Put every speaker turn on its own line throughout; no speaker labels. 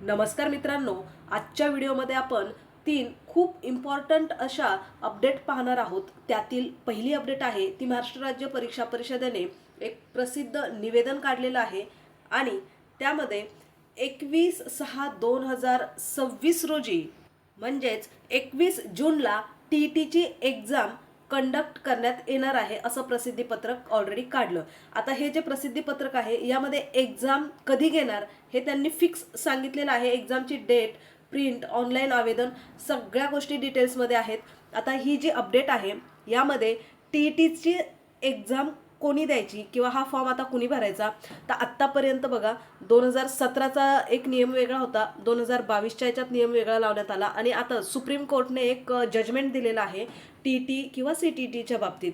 नमस्कार मित्रांनो, आजच्या व्हिडिओमध्ये आपण 3 खूप इम्पॉर्टंट अशा अपडेट पाहणार आहोत. त्यातील पहिली अपडेट आहे ती महाराष्ट्र राज्य परीक्षा परिषदेने एक प्रसिद्ध निवेदन काढलेलं आहे आणि त्यामध्ये 21/6/2026 रोजी म्हणजेच 21 जूनला TETची एक्झाम कंडक्ट करण्यात येणार आहे असं प्रसिद्धीपत्रक ऑलरेडी काढलं. आता हे जे प्रसिद्धीपत्रक आहे यामध्ये एक्झाम कधी घेणार हे त्यांनी फिक्स सांगितलेलं आहे. एक्झामची डेट, प्रिंट, ऑनलाईन आवेदन सगळ्या गोष्टी डिटेल्समध्ये आहेत. आता ही जी अपडेट आहे यामध्ये TETची एक्झाम कोणी द्यायची किंवा हा फॉर्म आता कोणी भरायचा, तर आत्तापर्यंत बघा 2017चा एक नियम वेगळा होता, 2022च्या याच्यात नियम वेगळा लावण्यात आला आणि आता सुप्रीम कोर्टने एक जजमेंट दिलेलं आहे TET किंवा CTETच्या बाबतीत.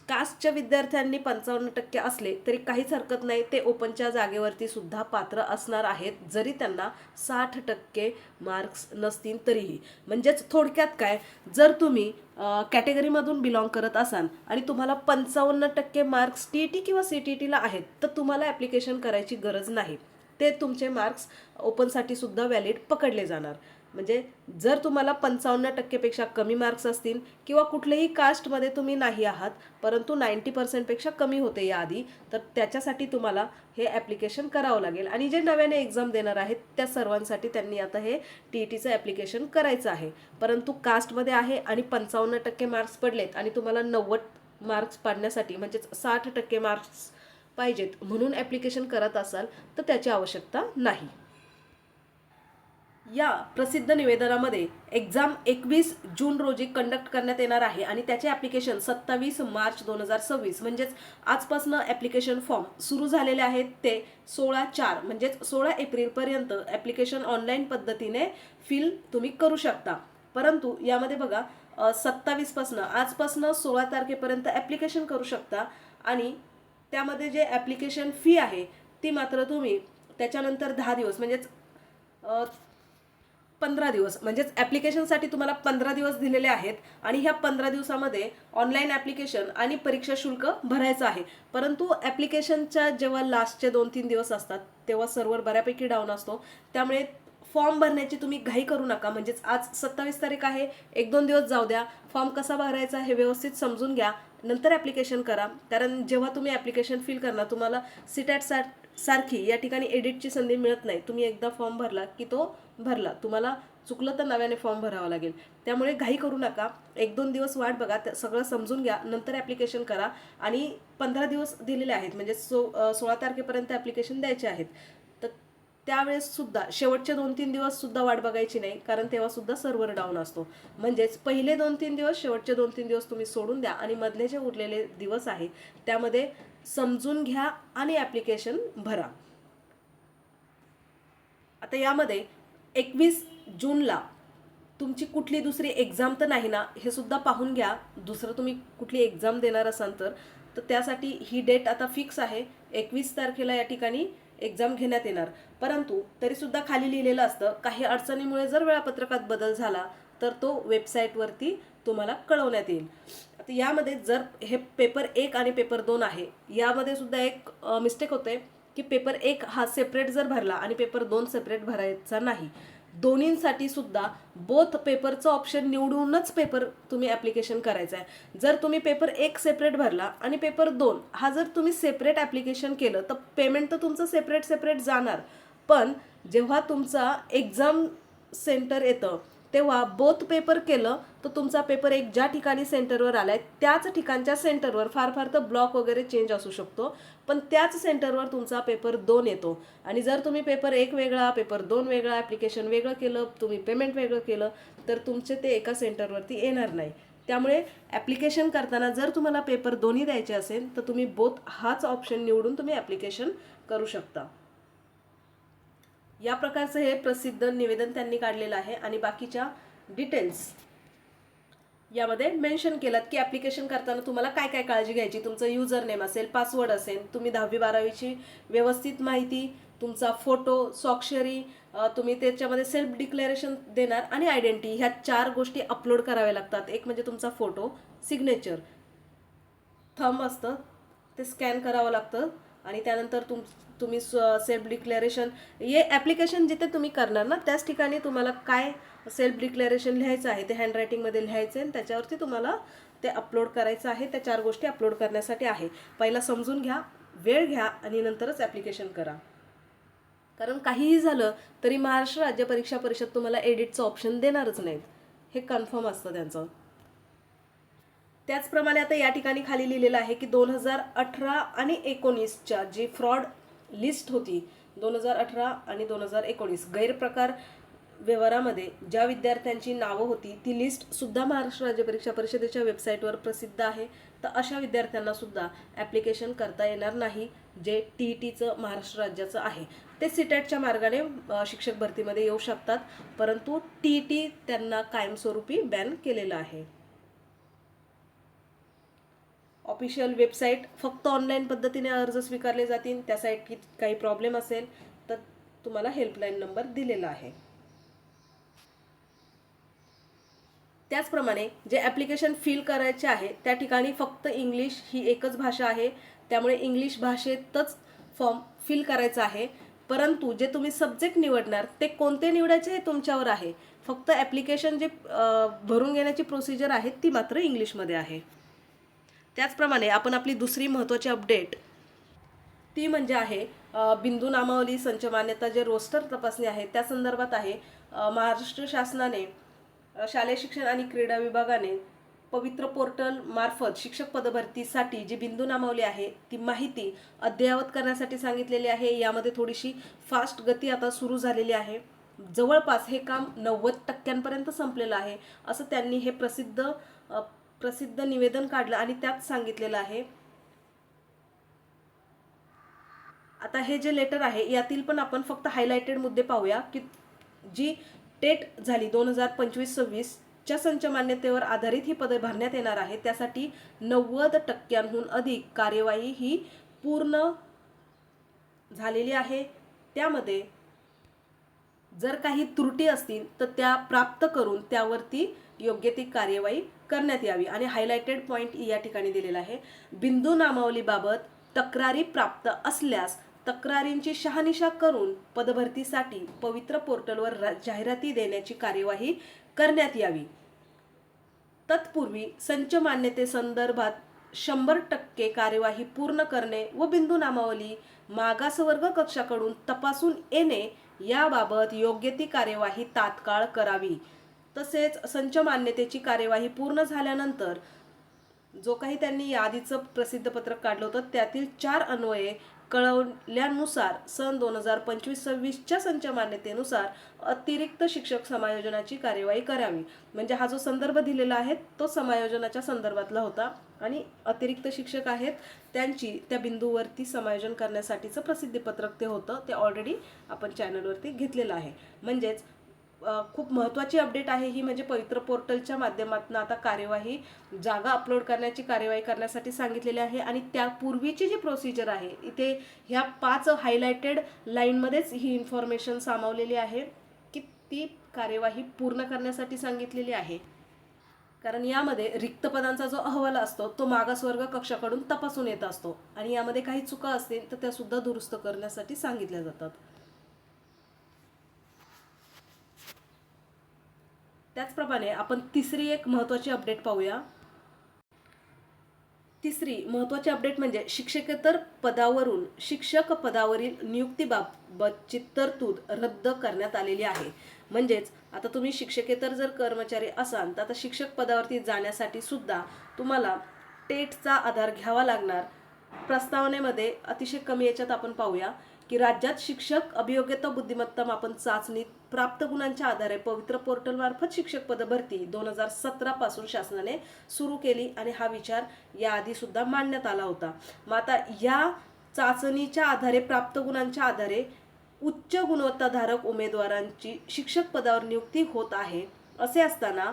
कास्टच्या विद्यार्थ्यांनी 55% असले तरी काहीच हरकत नाही, ते ओपनच्या जागेवरती सुद्धा पात्र असणार आहेत जरी त्यांना 60% मार्क्स नसतील तरीही. म्हणजेच थोडक्यात काय, जर तुम्ही कॅटेगरीमधून बिलॉंग करत असाल आणि तुम्हाला 55% मार्क्स TET किंवा CTETला आहेत तर तुम्हाला ॲप्लिकेशन करायची गरज नाही, ते तुमचे मार्क्स ओपनसाठी सुद्धा व्हॅलिड पकडले जाणार. म्हणजे जर तुम्हाला 55%पेक्षा कमी मार्क्स असतील किंवा कुठल्याही कास्टमध्ये तुम्ही नाही आहात परंतु 90% कमी होते याआधी, तर त्याच्यासाठी तुम्हाला हे ॲप्लिकेशन करावं लागेल. आणि जे नव्याने एक्झाम देणार आहेत त्या सर्वांसाठी त्यांनी आता हे TETचं ॲप्लिकेशन करायचं आहे. परंतु कास्टमध्ये आहे आणि 55% मार्क्स पडलेत आणि तुम्हाला 90 मार्क्स पाडण्यासाठी म्हणजेच 60% मार्क्स पाहिजेत म्हणून ॲप्लिकेशन करत असाल तर त्याची आवश्यकता नाही. या प्रसिद्ध निवेदनामध्ये एक्झाम 21 जून रोजी कंडक्ट करण्यात येणार आहे आणि त्याचे ॲप्लिकेशन 27 मार्च 2026 म्हणजेच आजपासून ॲप्लिकेशन फॉर्म सुरू झालेले आहेत. ते 16/4 म्हणजेच 16 एप्रिलपर्यंत ॲप्लिकेशन ऑनलाईन पद्धतीने फिल तुम्ही करू शकता. परंतु यामध्ये बघा 27 आजपासून 16 तारखेपर्यंत ॲप्लिकेशन करू शकता आणि त्यामध्ये जे ॲप्लिकेशन फी आहे ती मात्र तुम्ही त्याच्यानंतर 10 दिवस म्हणजेच 15 दिवस म्हणजेच ॲप्लिकेशनसाठी तुम्हाला 15 दिवस दिलेले आहेत आणि ह्या 15 दिवसामध्ये ऑनलाईन ॲप्लिकेशन आणि परीक्षा शुल्क भरायचं आहे. परंतु ॲप्लिकेशनच्या जेव्हा लास्टचे 2-3 दिवस असतात तेव्हा सर्व्हर बऱ्यापैकी डाऊन असतो, त्यामुळे फॉर्म भरण्याची तुम्ही घाई करू नका. म्हणजेच आज 27 तारीख आहे, 1-2 दिवस जाऊ द्या, फॉर्म कसा भरायचा हे व्यवस्थित समजून घ्या, नंतर ॲप्लिकेशन करा. कारण जेव्हा तुम्ही ॲप्लिकेशन फिल करणार तुम्हाला CTET सारखी या ठिकाणी एडिटची संधी मिळत नाही. तुम्ही एकदा फॉर्म भरला की तो भरला, तुम्हाला चुकलं तर नव्याने फॉर्म भरावा लागेल. त्यामुळे घाई करू नका, 1-2 दिवस वाट बघा, सगळं समजून घ्या, नंतर ॲप्लिकेशन करा. आणि 15 दिवस दिलेले आहेत म्हणजे 16 तारखेपर्यंत ॲप्लिकेशन द्यायचे आहेत. तर त्यावेळेस सुद्धा शेवटचे 2-3 दिवस सुद्धा वाट बघायची नाही, कारण तेव्हा सुद्धा सर्व्हर डाऊन असतो. म्हणजेच पहिले 2-3 दिवस, शेवटचे 2-3 दिवस तुम्ही सोडून द्या आणि मधले जे उरलेले दिवस आहेत त्यामध्ये समजून घ्या आणि ॲप्लिकेशन भरा. आता यामध्ये 21 जूनला तुमची कुठली दुसरी एक्झाम तर नाही ना हे सुद्धा पाहून घ्या. दुसरं तुम्ही कुठली एक्झाम देणार असाल तर त्यासाठी ही डेट आता फिक्स आहे. 21 तारखेला या ठिकाणी एक्झाम घेण्यात येणार. परंतु तरीसुद्धा खाली लिहिलेलं असतं काही अडचणीमुळे जर वेळापत्रकात बदल झाला तर तो वेबसाईटवरती तुम्हाला कळवण्यात येईल. आता यामध्ये जर हे पेपर 1 आणि पेपर 2 आहे, यामध्ये सुद्धा एक मिस्टेक होते की पेपर 1 हा सेपरेट जर भरला आणि पेपर 2 सेपरेट भरायचा नाही. दोन्हींसाठी सुद्धा बोथ पेपरचं ऑप्शन निवडूनच पेपर तुम्ही ॲप्लिकेशन करायचं आहे. जर तुम्ही पेपर 1 सेपरेट भरला आणि पेपर 2 हा जर तुम्ही सेपरेट ॲप्लिकेशन केलं तर पेमेंट तर तुमचं सेपरेट जाणार, पण जेव्हा तुमचा एक्झाम सेंटर येतं तेव्हा बोथ पेपर केलं तर तुमचा पेपर 1 ज्या ठिकाणी सेंटरवर आलाय त्याच ठिकाणच्या सेंटरवर फार तर ब्लॉक वगैरे चेंज असू शकतो, पण त्याच सेंटरवर तुमचा पेपर 2 येतो. आणि जर तुम्ही पेपर 1 वेगळा, पेपर 2 वेगळा, ॲप्लिकेशन वेगळं केलं, तुम्ही पेमेंट वेगळं केलं तर तुमचे ते एका सेंटरवरती येणार नाही. त्यामुळे ॲप्लिकेशन करताना जर तुम्हाला पेपर दोन्ही द्यायचे असेल तर तुम्ही बोथ हाच ऑप्शन निवडून तुम्ही ॲप्लिकेशन करू शकता. या प्रकारचं हे प्रसिद्ध निवेदन त्यांनी काढलेलं आहे आणि बाकीच्या डिटेल्स यामध्ये मेन्शन केलं की ॲप्लिकेशन करताना तुम्हाला काय काय काळजी घ्यायची. तुमचं युजर नेम असेल, पासवर्ड असेल, तुम्ही 10वी-12वीची व्यवस्थित माहिती, तुमचा फोटो, स्वाक्षरी, तुम्ही त्याच्यामध्ये सेल्फ डिक्लेरेशन देणार आणि आयडेंटिटी, ह्या 4 गोष्टी अपलोड कराव्या लागतात. एक म्हणजे तुमचा फोटो, सिग्नेचर, थंब असतं ते स्कॅन करावं लागतं आणि त्यानंतर तुम्ही सेल्फ डिक्लेरेशन हे ॲप्लिकेशन जिथे तुम्ही करणार ना त्याच ठिकाणी तुम्हाला काय सेल्फ डिक्लेरेशन लिहायचं आहे ते हँडरायटिंगमध्ये लिहायचं आहे आणि त्याच्यावरती तुम्हाला ते अपलोड करायचं आहे. त्या 4 गोष्टी अपलोड करण्यासाठी आहे. पहिला समजून घ्या, वेळ घ्या आणि नंतरच ॲप्लिकेशन करा. कारण काहीही झालं तरी महाराष्ट्र राज्य परीक्षा परिषद तुम्हाला एडिटचं ऑप्शन देणारच नाहीत, हे कन्फर्म असतं त्यांचं. त्याचप्रमाणे आता या ठिकाणी खाली लिहिलेलं आहे की 2018 आणि 19च्या जी फ्रॉड लिस्ट होती 2018 आणि 2019 गैरप्रकार व्यवहारामध्ये ज्या विद्यार्थ्यांची नावं होती ती लिस्ट सुद्धा महाराष्ट्र राज्य परीक्षा परिषदेच्या वेबसाईटवर प्रसिद्ध आहे. तर अशा विद्यार्थ्यांना सुद्धा ॲप्लिकेशन करता येणार नाही जे TETचं महाराष्ट्र राज्याचं आहे. ते सीटेटच्या मार्गाने शिक्षक भरतीमध्ये येऊ शकतात, परंतु TET त्यांना कायमस्वरूपी बॅन केलेलं आहे. ऑफिशियल वेबसाईट फक्त ऑनलाईन पद्धतीने अर्ज स्वीकारले जातील. त्या साईटची काही प्रॉब्लेम असेल तर तुम्हाला हेल्पलाईन नंबर दिलेला आहे. त्याचप्रमाणे जे ॲप्लिकेशन फिल करायचे आहे त्या ठिकाणी फक्त इंग्लिश ही एकच भाषा आहे, त्यामुळे इंग्लिश भाषेतच फॉर्म फिल करायचा आहे. परंतु जे तुम्ही सब्जेक्ट निवडणार ते कोणते निवडायचे हे तुमच्यावर आहे. फक्त ॲप्लिकेशन जे भरून घेण्याची प्रोसिजर आहे ती मात्र इंग्लिशमध्ये आहे. त्याचप्रमाणे आपण आपली दुसरी महत्त्वाची अपडेट ती म्हणजे आहे बिंदू नामावली संच मान्यता जे रोस्टर तपासणी आहे त्या संदर्भात आहे. महाराष्ट्र शासनाने शालेय शिक्षण आणि क्रीडा विभागाने पवित्र पोर्टल मार्फत शिक्षक पदभरतीसाठी जी बिंदू नामावली आहे ती माहिती अद्ययावत करण्यासाठी सांगितलेली आहे. यामध्ये थोडीशी फास्ट गती आता सुरू झालेली आहे. जवळपास हे काम 90% संपलेलं आहे असं त्यांनी हे प्रसिद्ध निवेदन काढलं आणि त्यात सांगितलेलं आहे. आता हे जे लेटर आहे यातील पण आपण फक्त हायलाइटेड मुद्दे पाहूया की जी टेट झाली 2025-26च्या संच मान्यतेवर आधारित ही पदे भरण्यात येणार आहे. त्यासाठी 90% अधिक कार्यवाही ही पूर्ण झालेली आहे. त्यामध्ये जर काही त्रुटी असतील तर त्या प्राप्त करून त्यावरती योग्य ती कार्यवाही करण्यात यावी. आणि हायलाइटेड पॉइंट या ठिकाणी दिलेला आहे. बिंदू नामावलीबाबत तक्रारी प्राप्त असल्यास तक्रारींची शहानिशा करून पदभरतीसाठी पवित्र पोर्टलवर जाहिराती देण्याची कार्यवाही करण्यात यावी. तत्पूर्वी संच मान्यतेसंदर्भात 100% कार्यवाही पूर्ण करणे व बिंदू नामावली मागासवर्ग कक्षाकडून तपासून येणे याबाबत योग्य ती कार्यवाही तात्काळ करावी. तसेच संच मान्यतेची कार्यवाही पूर्ण झाल्यानंतर जो काही त्यांनी यादीचं प्रसिद्ध पत्रक काढलं होतं त्यातील 4 अन्वये कळवल्यानुसार सन 2025-26च्या संच मान्यतेनुसार अतिरिक्त शिक्षक समायोजनाची कार्यवाही करावी. म्हणजे हा जो संदर्भ दिलेला आहे तो समायोजनाच्या संदर्भातला होता आणि अतिरिक्त शिक्षक आहेत त्यांची त्या बिंदूवरती समायोजन करण्यासाठीचं प्रसिद्धीपत्रक ते होतं. ते ऑलरेडी आपण चॅनलवरती घेतलेलं आहे. म्हणजेच खूप महत्त्वाची अपडेट आहे ही, म्हणजे पवित्र पोर्टलच्या माध्यमातून आता कार्यवाही जागा अपलोड करण्याची कार्यवाही करण्यासाठी सांगितलेली आहे. आणि त्यापूर्वीची जी प्रोसिजर आहे इथे ह्या 5 हायलाइटेड लाईनमध्येच ही इन्फॉर्मेशन सामावलेली आहे की ती कार्यवाही पूर्ण करण्यासाठी सांगितलेली आहे. कारण यामध्ये रिक्त पदांचा जो अहवाल असतो तो मागासवर्ग कक्षाकडून तपासून येत असतो आणि यामध्ये काही चुका असतील तर त्या सुद्धा दुरुस्त करण्यासाठी सांगितल्या जातात. त्याचप्रमाणे आपण तिसरी एक महत्त्वाची अपडेट पाहूया. तिसरी महत्त्वाची अपडेट म्हणजे शिक्षकेतर पदावरून शिक्षक पदावरील नियुक्तीबाबतची तरतूद रद्द करण्यात आलेली आहे. म्हणजेच आता तुम्ही शिक्षकेतर जर कर्मचारी असाल तर आता शिक्षक पदावरती जाण्यासाठी सुद्धा तुम्हाला टेटचा आधार घ्यावा लागणार. प्रस्तावनेमध्ये अतिशय कमी याच्यात आपण पाहूया की राज्यात शिक्षक अभियोग्यता बुद्धिमत्ता मापन चाचणीत प्राप्त गुणांच्या आधारे पवित्र पोर्टलमार्फत शिक्षक पदभरती 2017 पासून शासनाने सुरू केली आणि हा विचार याआधी सुद्धा मांडण्यात आला होता. मग आता या चाचणीच्या आधारे प्राप्त गुणांच्या आधारे उच्च गुणवत्ताधारक उमेदवारांची शिक्षक पदावर नियुक्ती होत आहे. असे असताना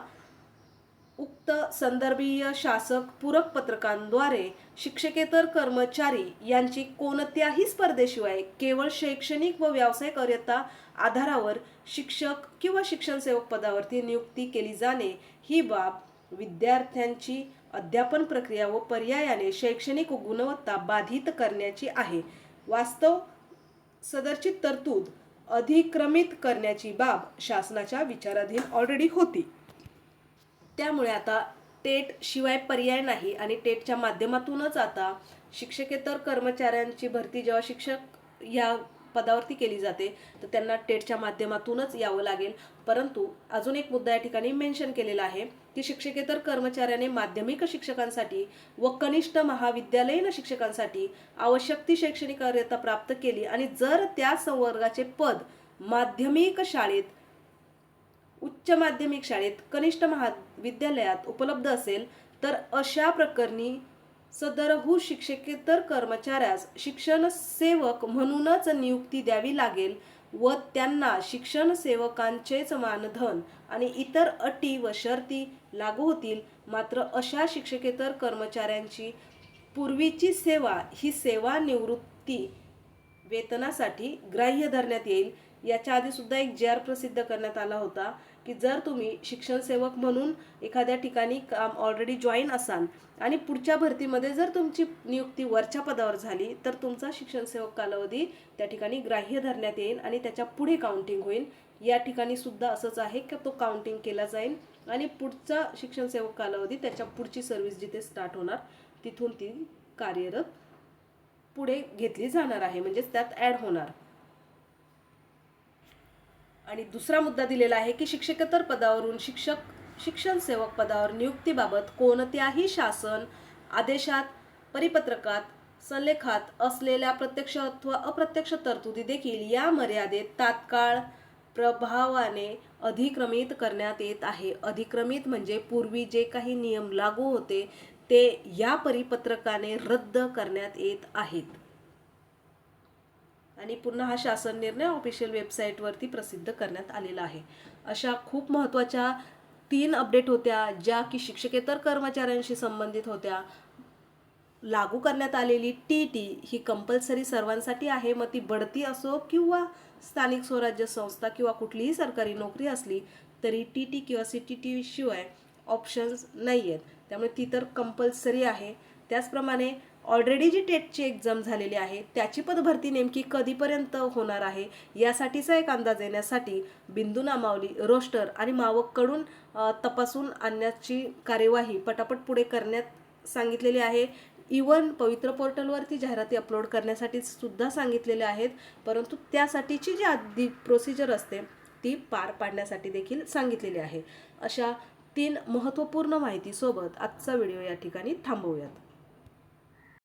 उक्त संदर्भीय शासक पूरक पत्रकांद्वारे शिक्षकेतर कर्मचारी यांची कोणत्याही स्पर्धेशिवाय केवळ शैक्षणिक व व्यावसायिक अर्हता आधारावर शिक्षक किंवा शिक्षण सेवक पदावरती नियुक्ती केली जाणे ही बाब विद्यार्थ्यांची अध्यापन प्रक्रिया व पर्यायाने शैक्षणिक गुणवत्ता बाधित करण्याची आहे. वास्तव सदरची तरतूद अधिक्रमित करण्याची बाब शासनाच्या विचाराधीन ऑलरेडी होती. त्यामुळे आता टेट शिवाय पर्याय नाही आणि टेटच्या माध्यमातूनच आता शिक्षकेतर कर्मचाऱ्यांची भरती जेव्हा शिक्षक या पदावरती केली जाते तर त्यांना टेटच्या माध्यमातूनच यावं लागेल. परंतु अजून एक मुद्दा या ठिकाणी मेन्शन केलेला आहे की शिक्षकेतर कर्मचाऱ्याने माध्यमिक शिक्षकांसाठी व कनिष्ठ महाविद्यालयीन शिक्षकांसाठी आवश्यक ती शैक्षणिक अर्हता प्राप्त केली आणि जर त्या संवर्गाचे पद माध्यमिक शाळेत, उच्च माध्यमिक शाळेत, कनिष्ठ महाविद्यालयात उपलब्ध असेल तर अशा प्रकरणी सदरहू शिक्षकेतर कर्मचाऱ्यास शिक्षण सेवक म्हणूनच नियुक्ती द्यावी लागेल व त्यांना शिक्षण सेवकांचेच मानधन आणि इतर अटी व शर्ती लागू होतील. मात्र अशा शिक्षकेतर कर्मचाऱ्यांची पूर्वीची सेवा ही सेवानिवृत्ती वेतनासाठी ग्राह्य धरण्यात येईल. याच्या आधी सुद्धा एक JR प्रसिद्ध करण्यात आला होता की जर तुम्ही शिक्षण सेवक म्हणून एखाद्या ठिकाणी काम ऑलरेडी जॉईन असाल आणि पुढच्या भरतीमध्ये जर तुमची नियुक्ती वरच्या पदावर झाली तर तुमचा शिक्षण सेवक कालावधी त्या ठिकाणी ग्राह्य धरण्यात येईल आणि त्याच्या पुढे काउंटिंग होईल. या ठिकाणी सुद्धा असंच आहे की तो काउंटिंग केला जाईल आणि पुढचा शिक्षण सेवक कालावधी त्याच्या पुढची सर्व्हिस जिथे स्टार्ट होणार तिथून ती कार्यरत पुढे घेतली जाणार आहे, म्हणजेच त्यात ॲड होणार. आणि दुसरा मुद्दा दिलेला आहे की शिक्षकेतर पदावरून शिक्षण सेवक पदावर नियुक्तीबाबत कोणत्याही शासन आदेशात, परिपत्रकात, संलेखात असलेल्या प्रत्यक्ष अथवा अप्रत्यक्ष तरतुदी देखील या मर्यादेत तात्काळ प्रभावाने अधिक्रमित करण्यात येत आहे. अधिक्रमित म्हणजे पूर्वी जे काही नियम लागू होते ते या परिपत्रकाने रद्द करण्यात येत आहेत. आणि पुन्हा हा शासन निर्णय ऑफिशियल वेबसाईटवरती प्रसिद्ध करण्यात आलेला आहे. अशा खूप महत्त्वाच्या 3 अपडेट होत्या ज्या की शिक्षकेतर कर्मचाऱ्यांशी संबंधित होत्या. लागू करण्यात आलेली TT ही कंपल्सरी सर्वांसाठी आहे. मग ती बढती असो किंवा स्थानिक स्वराज्य संस्था किंवा कुठलीही सरकारी नोकरी असली तरी TT किंवा CTT शिवाय ऑप्शन्स नाही आहेत. त्यामुळे ती तर कंपल्सरी आहे. त्याचप्रमाणे ऑलरेडी जी टेटची एक्झाम झालेली आहे त्याची पदभरती नेमकी कधीपर्यंत होणार आहे यासाठीचा एक अंदाज येण्यासाठी बिंदू नामावली, रोस्टर आणि मावककडून तपासून आणण्याची कार्यवाही पटापट पुढे करण्यात सांगितलेली आहे. इवन पवित्र पोर्टलवरती जाहिराती अपलोड करण्यासाठी सुद्धा सांगितलेले आहेत. परंतु त्यासाठीची जी आधी प्रोसिजर असते ती पार पाडण्यासाठी देखील सांगितलेली आहे. अशा 3 महत्त्वपूर्ण माहितीसोबत आजचा व्हिडिओ या ठिकाणी थांबवूयात.